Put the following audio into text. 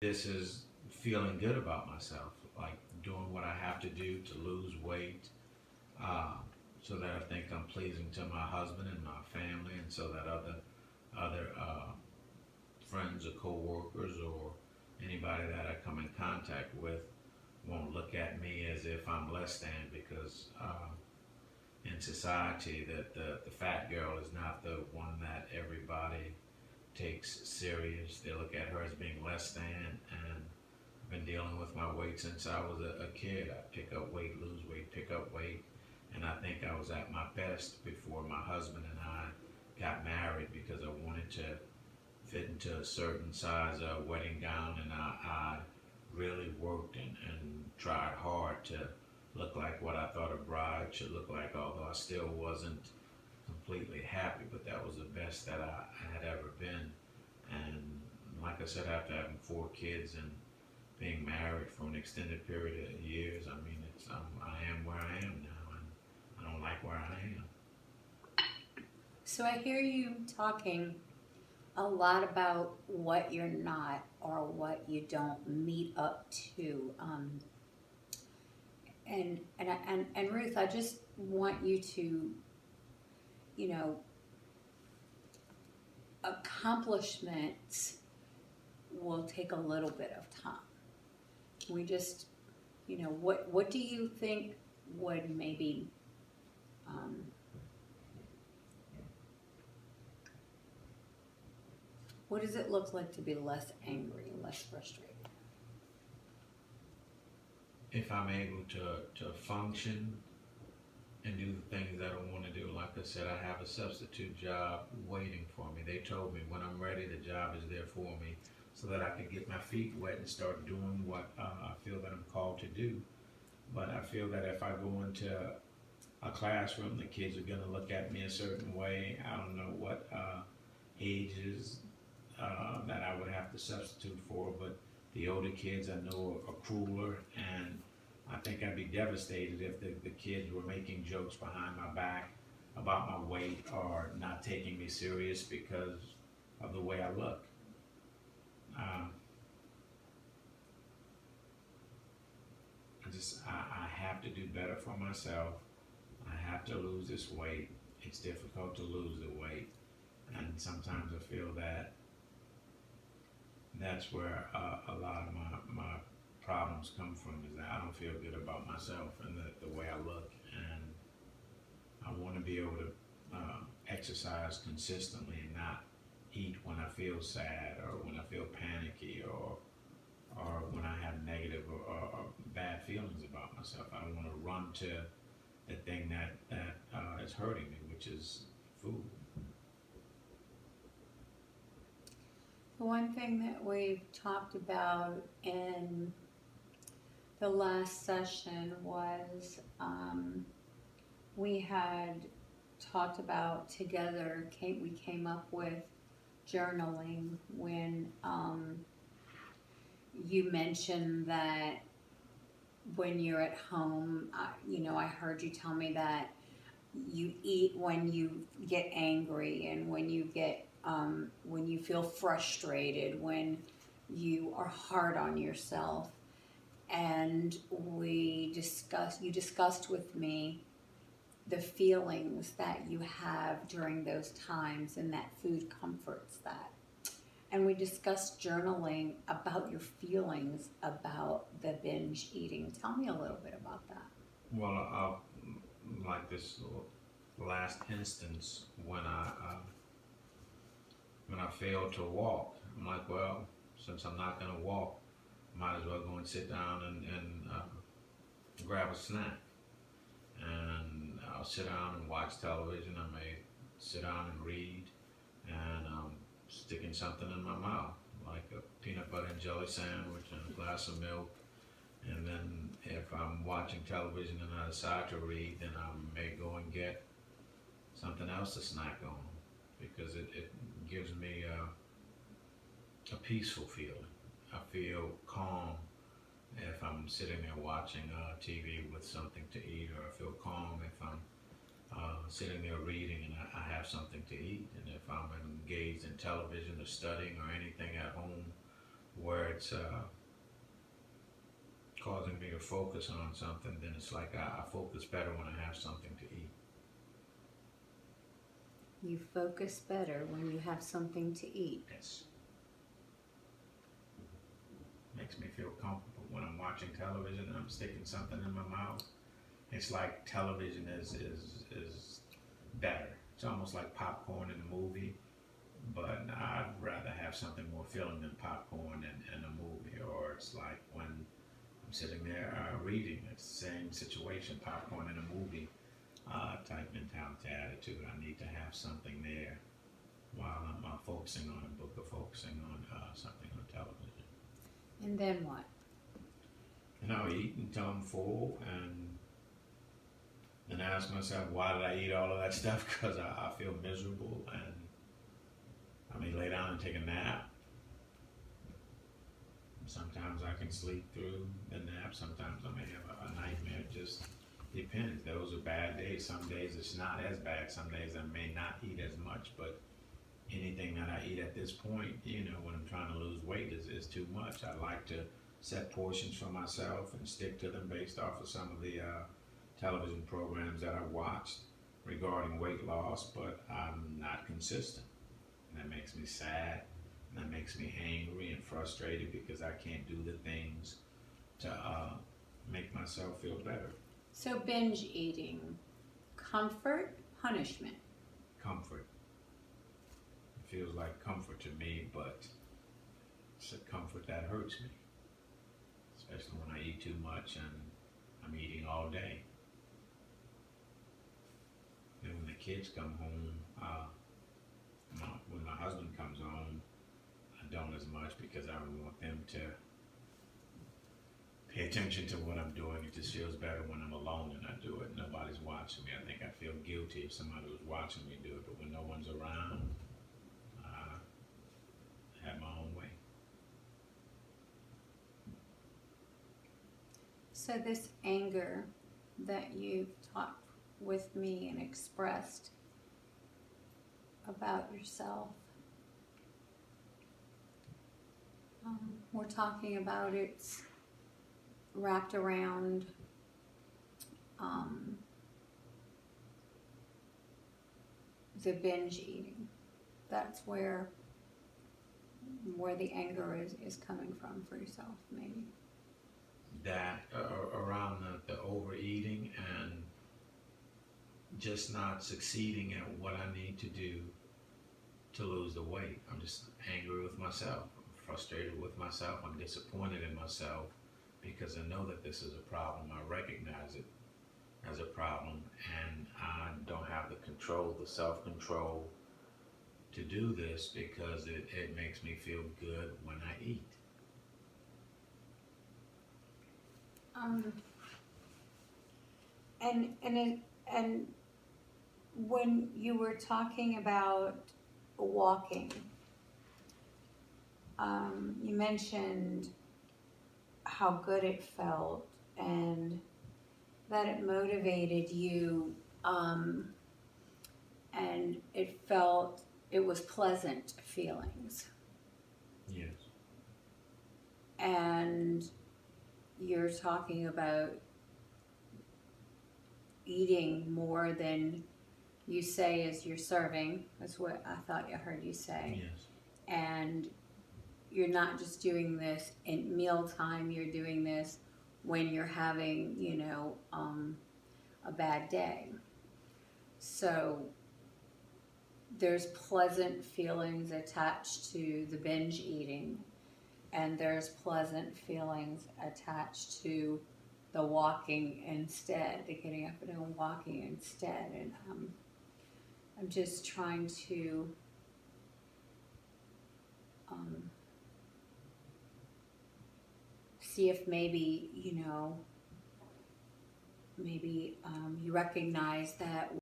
This is feeling good about myself, like doing what I have to do to lose weight, uh, so that I think I'm pleasing to my husband and my family, and so that other friends or coworkers or anybody that I come in contact with won't look at me as if I'm less than, because in society that the fat girl is not the one that everybody takes serious. They look at her as being less than, and I've been dealing with my weight since I was a kid. I pick up weight, lose weight, pick up weight, and I think I was at my best before my husband and I got married, because I wanted to fit into a certain size wedding gown, and I really worked and tried hard to look like what I thought a bride should look like, although I still wasn't completely happy, but that was the best that I had ever been. And like I said, after having 4 kids and being married for an extended period of years, I mean, I am where I am now, and I don't like where I am. So I hear you talking a lot about what you're not or what you don't meet up to. And Ruth, I just want you to, you know, accomplishments will take a little bit of time. We just, what do you think would maybe, um, what does it look like to be less angry, less frustrated? If I'm able to function and do the things that I want to do, like I said, I have a substitute job waiting for me. They told me when I'm ready, the job is there for me, so that I can get my feet wet and start doing what I feel that I'm called to do. But I feel that if I go into a classroom, the kids are going to look at me a certain way. I don't know what ages that I would have to substitute for, but the older kids I know are crueler, and I think I'd be devastated if the kids were making jokes behind my back about my weight or not taking me serious because of the way I look. Um, I have to do better for myself. I have to lose this weight. It's difficult to lose the weight, and sometimes I feel that that's where a lot of my problems come from, is that I don't feel good about myself and the way I look, and I want to be able to exercise consistently and not eat when I feel sad or when I feel panicky, or when I have negative or bad feelings about myself. I don't want to run to the thing that is hurting me, which is food. The one thing that we've talked about in the last session was we had talked about together, we came up with journaling when you mentioned that when you're at home, I heard you tell me that you eat when you get angry and when you feel frustrated, when you are hard on yourself. And you discussed with me the feelings that you have during those times, and that food comforts that. And we discussed journaling about your feelings about the binge eating. Tell me a little bit about that. Well, like this last instance when I failed to walk, I'm like, well, since I'm not gonna walk, might as well go and sit down and grab a snack. And I'll sit down and watch television. I may sit down and read, and sticking something in my mouth, like a peanut butter and jelly sandwich and a glass of milk. And then if I'm watching television and I decide to read, then I may go and get something else to snack on, because it gives me a peaceful feeling. I feel calm if I'm sitting there watching TV with something to eat, or I feel calm if I'm sitting there reading and I have something to eat. And if I'm engaged in television or studying or anything at home where it's causing me to focus on something, then it's like I focus better when I have something to eat. You focus better when you have something to eat. Yes. Makes me feel comfortable when I'm watching television and I'm sticking something in my mouth. It's like television is better. It's almost like popcorn in a movie, but I'd rather have something more filling than popcorn in a movie. Or it's like when I'm sitting there reading, it's the same situation, popcorn in a movie type mentality, attitude. I need to have something there while I'm focusing on a book or focusing on something on television. And then what? And I'll eat until I'm full, and then ask myself, why did I eat all of that stuff? Because I feel miserable, and I may lay down and take a nap. Sometimes I can sleep through the nap. Sometimes I may have a nightmare. It just depends. Those are bad days. Some days it's not as bad. Some days I may not eat as much, but anything that I eat at this point, when I'm trying to lose weight is too much. I like to set portions for myself and stick to them based off of some of the television programs that I watched regarding weight loss, but I'm not consistent. And that makes me sad, and that makes me angry and frustrated because I can't do the things to make myself feel better. So binge eating, comfort, punishment. Comfort. It feels like comfort to me, but it's a comfort that hurts me, especially when I eat too much and I'm eating all day. And when the kids come home, when my husband comes home, I don't as much because I want them to pay attention to what I'm doing. It just feels better when I'm alone and I do it. Nobody's watching me. I think I feel guilty if somebody was watching me do it, but when no one's around, I have my own way. So this anger that you've talked with me and expressed about yourself, we're talking about it's wrapped around the binge eating. That's where the anger is coming from for yourself, maybe. That around the overeating and just not succeeding at what I need to do to lose the weight. I'm just angry with myself. I'm frustrated with myself. I'm disappointed in myself because I know that this is a problem. I recognize it as a problem, and I don't have the control, the self-control to do this because it makes me feel good when I eat. And when you were talking about walking, you mentioned how good it felt and that it motivated you, and it was pleasant feelings. Yes. And you're talking about eating more than you say is you're serving. That's what I thought I heard you say. Yes. And you're not just doing this in mealtime, you're doing this when you're having, a bad day. So there's pleasant feelings attached to the binge eating, and there's pleasant feelings attached to the walking instead, the getting up and walking instead. And I'm just trying to see if maybe, you recognize that